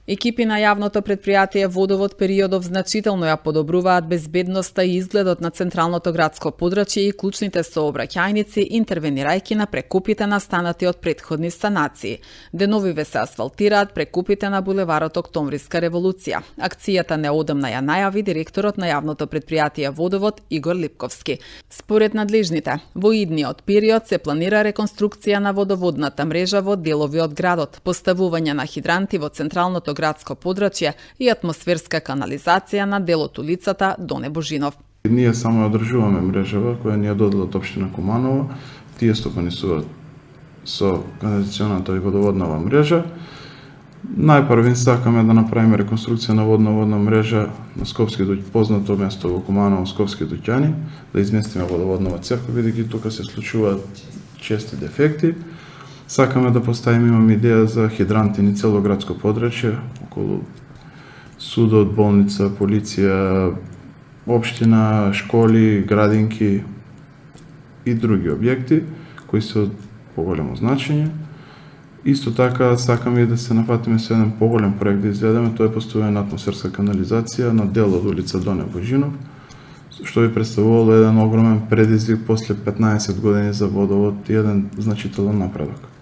Екипи на јавното предпријатие Водовод периодов значително ја подобруваат безбедноста и изгледот на централното градско подрачје и клучните сообраќајници, интервенирајќи на прекупите настанати од претходни санации. Деновиве се асфалтираат прекупите на булеварот Октомвриска револуција. Акцијата неодамна ја најави директорот на јавното предпријатие Водовод Игор Липковски. Според надлежните, во идниот период се планира реконструкција на водоводната мрежа во делови од градот, поставување на хидранти во централното градско подрачје и атмосферска канализација на дел од улицата Доне Божинов. Ние само ја одржуваме мрежава која ни ја доделат општина Куманово. Тие стопанисуваат со канализационата и водоводнава мрежа. Најпрвин сакаме да направиме реконструкција на водна мрежа на Скопски познато место во Куманово, Скопски Дуќани, да изместиме водоводнава цевка, бидејќи тука се случуваат чести дефекти. Сакаме да поставиме, имаме идеја за хидранти ни цело градско подрачје, околу судот, болница, полиција, општина, школи, градинки и други објекти кои се од поголемо значење. Исто така сакаме и да се нафатиме со еден поголем проект да изведеме, тоа е поставување на атмосферска канализација на дел од улица Доне Божинов, што би представувало еден огромен предизвик после 15 години за Водовод и еден значителен напредок.